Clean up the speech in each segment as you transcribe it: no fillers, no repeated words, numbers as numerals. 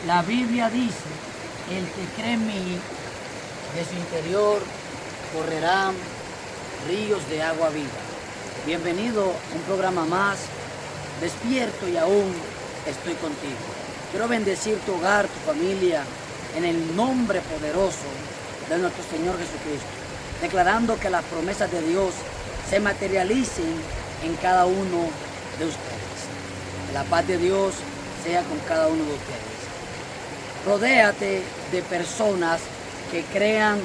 La Biblia dice, el que cree en mí, de su interior correrán ríos de agua viva. Bienvenido a un programa más, despierto y aún estoy contigo. Quiero bendecir tu hogar, tu familia, en el nombre poderoso de nuestro Señor Jesucristo, declarando que las promesas de Dios se materialicen en cada uno de ustedes. Que la paz de Dios sea con cada uno de ustedes. Rodéate de personas que crean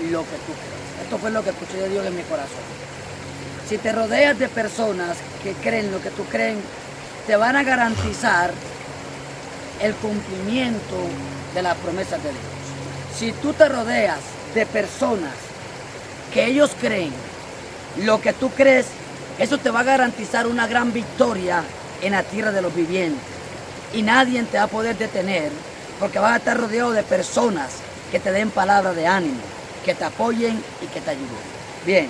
lo que tú crees. Esto fue lo que escuché de Dios en mi corazón. Si te rodeas de personas que creen lo que tú crees, te van a garantizar el cumplimiento de las promesas de Dios. Si tú te rodeas de personas que ellos creen lo que tú crees, eso te va a garantizar una gran victoria en la tierra de los vivientes. Y nadie te va a poder detener, porque vas a estar rodeado de personas que te den palabras de ánimo, que te apoyen y que te ayuden. Bien,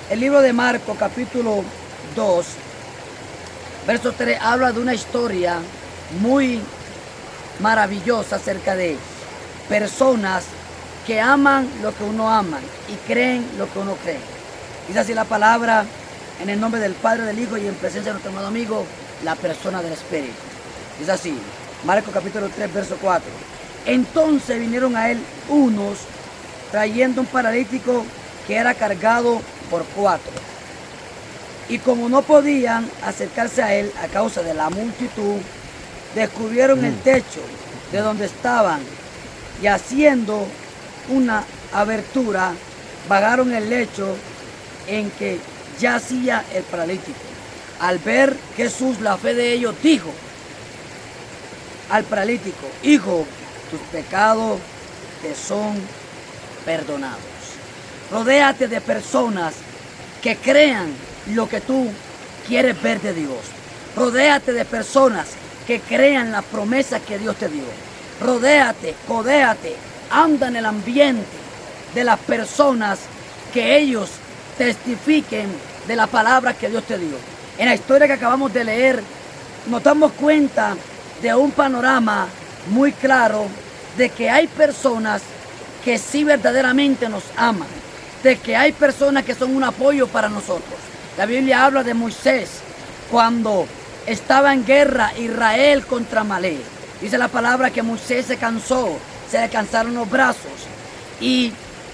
el libro de Marcos, capítulo 2, verso 3, habla de una historia muy maravillosa acerca de personas que aman lo que uno ama y creen lo que uno cree. Dice así la palabra, en el nombre del Padre, del Hijo y en presencia de nuestro amado amigo, la persona del Espíritu. Dice así, Marcos capítulo 3, verso 4. Entonces vinieron a él unos trayendo un paralítico que era cargado por 4. Y como no podían acercarse a él a causa de la multitud, descubrieron el techo de donde estaban y haciendo una abertura, bajaron el lecho en que yacía el paralítico. Al ver Jesús la fe de ellos, dijo al paralítico: hijo, tus pecados te son perdonados. Rodéate de personas que crean lo que tú quieres ver de Dios. Rodéate de personas que crean la promesa que Dios te dio. Rodéate, codéate, anda en el ambiente de las personas que ellos testifiquen de la palabra que Dios te dio. En la historia que acabamos de leer, nos damos cuenta de un panorama muy claro de que hay personas que sí verdaderamente nos aman, de que hay personas que son un apoyo para nosotros. La Biblia habla de Moisés cuando estaba en guerra Israel contra Amalek. Dice la palabra que Moisés se cansó, se le cansaron los brazos, y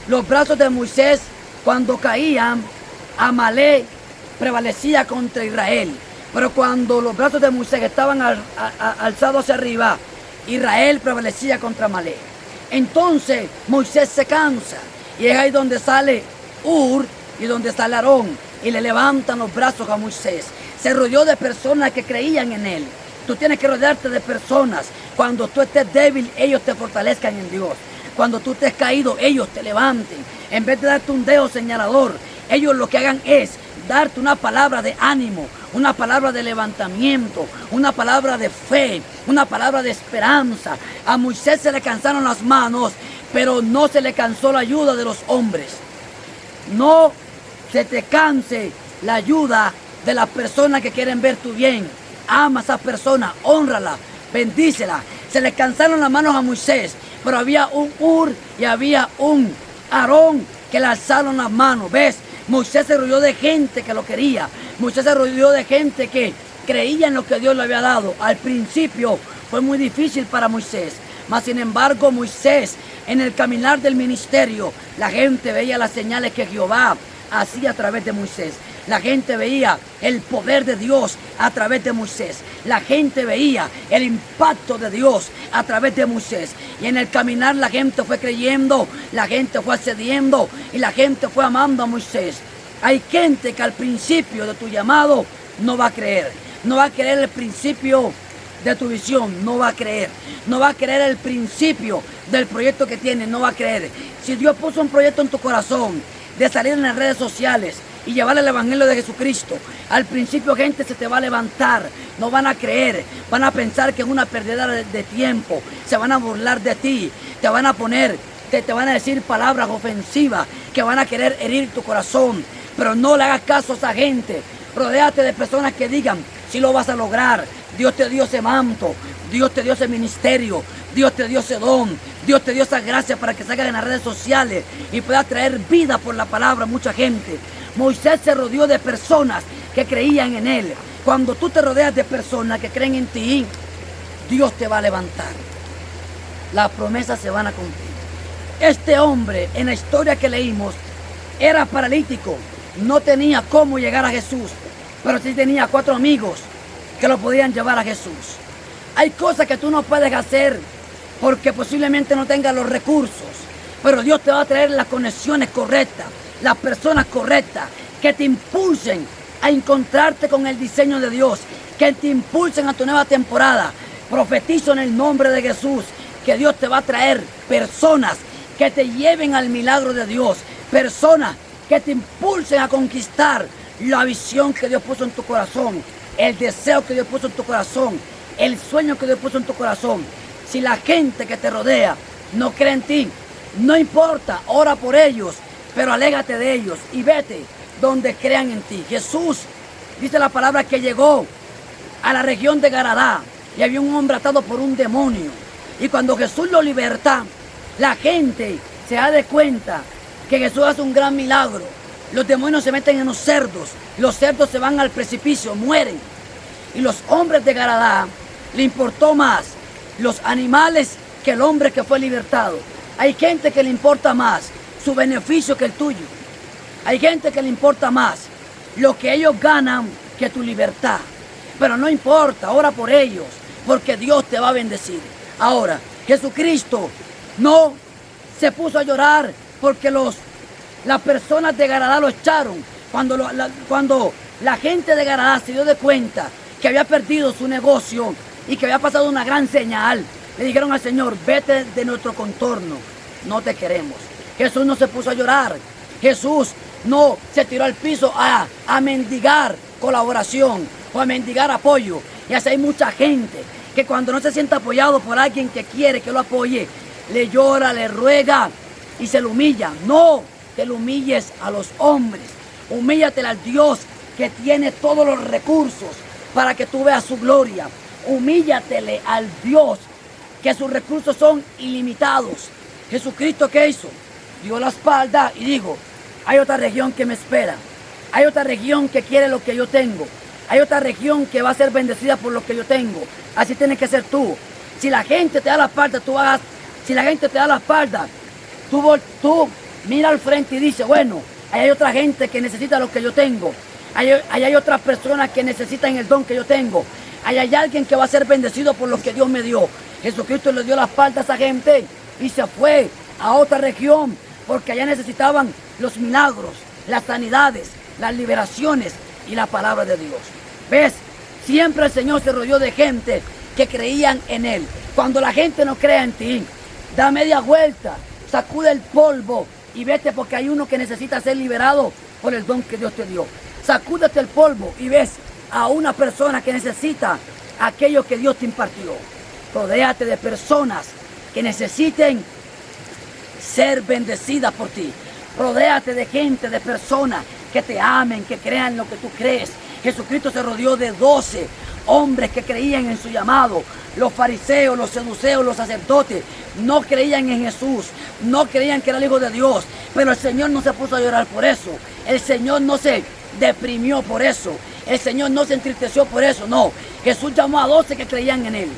los brazos de Moisés cuando caían, Amalek prevalecía contra Israel. Pero cuando los brazos de Moisés estaban alzados hacia arriba, Israel prevalecía contra Amalek. Entonces Moisés se cansa y es ahí donde sale Ur y donde sale Aarón y le levantan los brazos a Moisés. Se rodeó de personas que creían en él. Tú tienes que rodearte de personas. Cuando tú estés débil, ellos te fortalezcan en Dios. Cuando tú estés caído, ellos te levanten. En vez de darte un dedo señalador, ellos lo que hagan es darte una palabra de ánimo, una palabra de levantamiento, una palabra de fe, una palabra de esperanza. A Moisés se le cansaron las manos, pero no se le cansó la ayuda de los hombres. No se te canse la ayuda de las personas que quieren ver tu bien. Ama a esa persona, hónrala, bendícela. Se le cansaron las manos a Moisés, pero había un Ur y había un Aarón que le alzaron las manos. ¿Ves? Moisés se rodeó de gente que lo quería. Moisés se rodeó de gente que creía en lo que Dios le había dado. Al principio fue muy difícil para Moisés, mas sin embargo Moisés, en el caminar del ministerio, la gente veía las señales que Jehová hacía a través de Moisés. La gente veía el poder de Dios a través de Moisés. La gente veía el impacto de Dios a través de Moisés. Y en el caminar la gente fue creyendo, la gente fue accediendo y la gente fue amando a Moisés. Hay gente que al principio de tu llamado no va a creer. No va a creer el principio de tu visión, no va a creer. No va a creer el principio del proyecto que tienes, no va a creer. Si Dios puso un proyecto en tu corazón de salir en las redes sociales y llevar el evangelio de Jesucristo, al principio gente se te va a levantar, no van a creer, van a pensar que es una pérdida de tiempo, se van a burlar de ti, te van a poner, te van a decir palabras ofensivas que van a querer herir tu corazón, pero no le hagas caso a esa gente. Rodéate de personas que digan: si lo vas a lograr, Dios te dio ese manto, Dios te dio ese ministerio, Dios te dio ese don, Dios te dio esa gracia para que salgas en las redes sociales y puedas traer vida por la palabra a mucha gente. Moisés se rodeó de personas que creían en él. Cuando tú te rodeas de personas que creen en ti, Dios te va a levantar. Las promesas se van a cumplir. Este hombre, en la historia que leímos, era paralítico. No tenía cómo llegar a Jesús, pero sí tenía 4 amigos que lo podían llevar a Jesús. Hay cosas que tú no puedes hacer porque posiblemente no tengas los recursos, pero Dios te va a traer las conexiones correctas, las personas correctas que te impulsen a encontrarte con el diseño de Dios, que te impulsen a tu nueva temporada. Profetizo en el nombre de Jesús que Dios te va a traer personas que te lleven al milagro de Dios, personas que te impulsen a conquistar la visión que Dios puso en tu corazón, el deseo que Dios puso en tu corazón, el sueño que Dios puso en tu corazón. Si la gente que te rodea no cree en ti, no importa, ora por ellos, pero alégate de ellos y vete donde crean en ti. Jesús, dice la palabra, que llegó a la región de Garadá y había un hombre atado por un demonio. Y cuando Jesús lo liberta, la gente se da de cuenta que Jesús hace un gran milagro. Los demonios se meten en los cerdos se van al precipicio, mueren. Y los hombres de Garadá le importó más los animales que el hombre que fue libertado. Hay gente que le importa más su beneficio que el tuyo. Hay gente que le importa más lo que ellos ganan que tu libertad. Pero no importa, ora por ellos, porque Dios te va a bendecir. Ahora, Jesucristo no se puso a llorar porque las personas de Garadá lo echaron. Cuando la gente de Garadá se dio de cuenta que había perdido su negocio y que había pasado una gran señal, le dijeron al Señor: vete de nuestro contorno, no te queremos. Jesús no se puso a llorar. Jesús no se tiró al piso a mendigar colaboración o a mendigar apoyo. Y así hay mucha gente que cuando no se siente apoyado por alguien que quiere que lo apoye, le llora, le ruega y se lo humilla. No te lo humilles a los hombres, humíllatele al Dios que tiene todos los recursos para que tú veas su gloria. Humíllatele al Dios que sus recursos son ilimitados. Jesucristo, ¿qué hizo? Dio la espalda y dijo: hay otra región que me espera, hay otra región que quiere lo que yo tengo, hay otra región que va a ser bendecida por lo que yo tengo. Así tienes que ser tú. Si la gente te da la espalda, tú mira al frente y dices: bueno, ahí hay otra gente que necesita lo que yo tengo, ahí hay otras personas que necesitan el don que yo tengo, ahí hay alguien que va a ser bendecido por lo que Dios me dio. Jesucristo le dio la espalda a esa gente y se fue a otra región, porque allá necesitaban los milagros, las sanidades, las liberaciones y la palabra de Dios. ¿Ves? Siempre el Señor se rodeó de gente que creían en Él. Cuando la gente no crea en ti, da media vuelta, sacude el polvo y vete, porque hay uno que necesita ser liberado por el don que Dios te dio. Sacúdete el polvo y ves a una persona que necesita aquello que Dios te impartió. Rodéate de personas que necesiten ser bendecidas por ti. Rodéate de gente, de personas que te amen, que crean lo que tú crees. Jesucristo se rodeó de 12 hombres que creían en su llamado. Los fariseos, los saduceos, los sacerdotes no creían en Jesús, no creían que era el Hijo de Dios, pero el Señor no se puso a llorar por eso. El Señor no se deprimió por eso. El Señor no se entristeció por eso, no. Jesús llamó a 12 que creían en Él,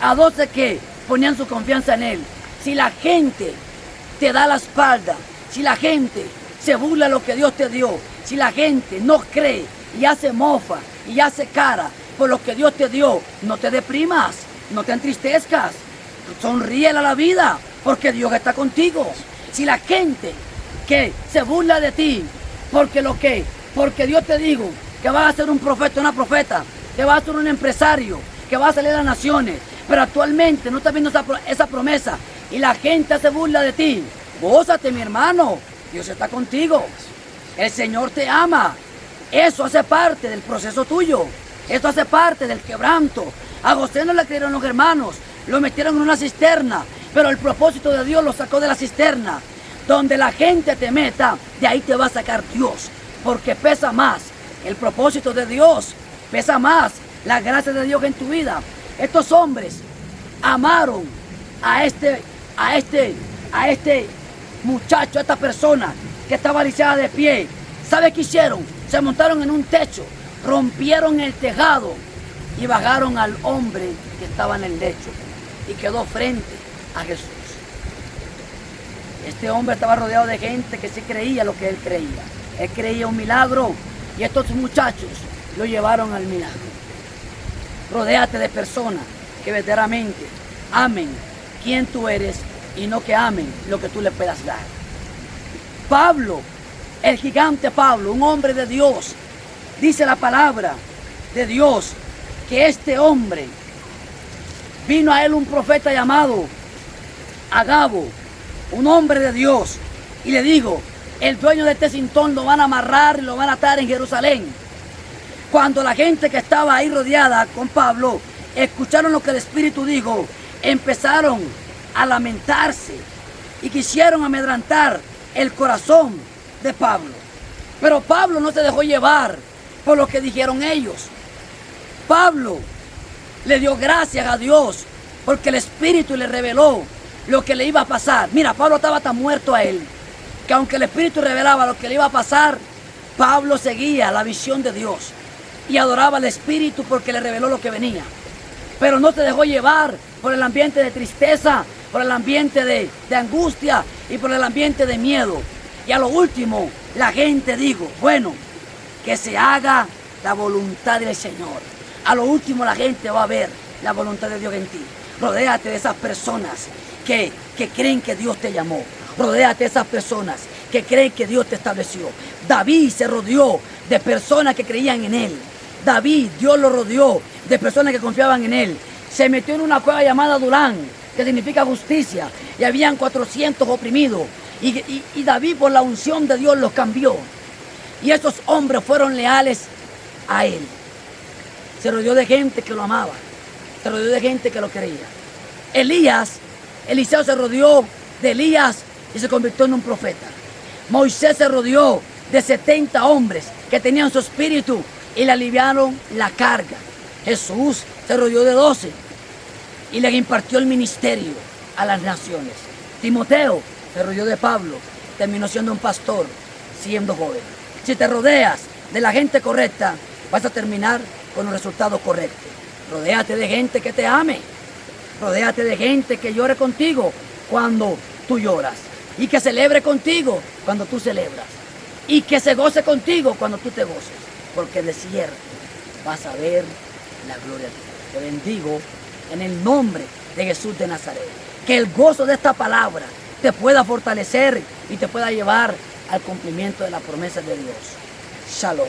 a 12 que ponían su confianza en Él. Si la gente te da la espalda, si la gente se burla de lo que Dios te dio, si la gente no cree y hace mofa y hace cara por lo que Dios te dio, no te deprimas, no te entristezcas, sonríele a la vida, porque Dios está contigo. Si la gente que se burla de ti, porque Dios te dijo que vas a ser un profeta, una profeta, que vas a ser un empresario, que vas a salir a las naciones, pero actualmente no estás viendo esa promesa y la gente se burla de ti, gózate, mi hermano, Dios está contigo, el Señor te ama. Eso hace parte del proceso tuyo, esto hace parte del quebranto. A José no le creyeron los hermanos, lo metieron en una cisterna, pero el propósito de Dios lo sacó de la cisterna. Donde la gente te meta, de ahí te va a sacar Dios, porque pesa más el propósito de Dios, pesa más la gracia de Dios en tu vida. Estos hombres amaron a este muchacho, a esta persona que estaba lisiada de pie. ¿Sabe qué hicieron? Se montaron en un techo, rompieron el tejado y bajaron al hombre que estaba en el lecho y quedó frente a Jesús. Este hombre estaba rodeado de gente que sí creía lo que él creía. Él creía un milagro y estos muchachos lo llevaron al milagro. Rodéate de personas que verdaderamente amen quién tú eres y no que amen lo que tú le puedas dar. Pablo, el gigante Pablo, un hombre de Dios, dice la palabra de Dios que este hombre, vino a él un profeta llamado Agabo, un hombre de Dios, y le dijo: el dueño de este cintón lo van a amarrar y lo van a atar en Jerusalén. Cuando la gente que estaba ahí rodeada con Pablo escucharon lo que el Espíritu dijo, empezaron a lamentarse y quisieron amedrentar el corazón de Pablo. Pero Pablo no se dejó llevar por lo que dijeron ellos. Pablo le dio gracias a Dios porque el Espíritu le reveló lo que le iba a pasar. Mira, Pablo estaba tan muerto a él que aunque el Espíritu revelaba lo que le iba a pasar, Pablo seguía la visión de Dios y adoraba al Espíritu porque le reveló lo que venía. Pero no se dejó llevar por el ambiente de tristeza, por el ambiente de angustia y por el ambiente de miedo. Y a lo último, la gente dijo: bueno, que se haga la voluntad del Señor. A lo último, la gente va a ver la voluntad de Dios en ti. Rodéate de esas personas que creen que Dios te llamó. Rodéate de esas personas que creen que Dios te estableció. David se rodeó de personas que creían en él. David, Dios lo rodeó de personas que confiaban en él. Se metió en una cueva llamada Adulán, que significa justicia, y habían 400 oprimidos. Y David, por la unción de Dios, los cambió. Y esos hombres fueron leales a él. Se rodeó de gente que lo amaba. Se rodeó de gente que lo quería. Eliseo se rodeó de Elías y se convirtió en un profeta. Moisés se rodeó de 70 hombres que tenían su espíritu y le aliviaron la carga. Jesús se rodeó de 12 y le impartió el ministerio a las naciones. Timoteo se rodeó de Pablo, terminó siendo un pastor, siendo joven. Si te rodeas de la gente correcta, vas a terminar con los resultados correctos. Rodéate de gente que te ame. Rodéate de gente que llore contigo cuando tú lloras. Y que celebre contigo cuando tú celebras. Y que se goce contigo cuando tú te goces. Porque de cierto vas a ver la gloria de Dios. Te bendigo en el nombre de Jesús de Nazaret. Que el gozo de esta palabra te pueda fortalecer y te pueda llevar al cumplimiento de la promesa de Dios. Shalom.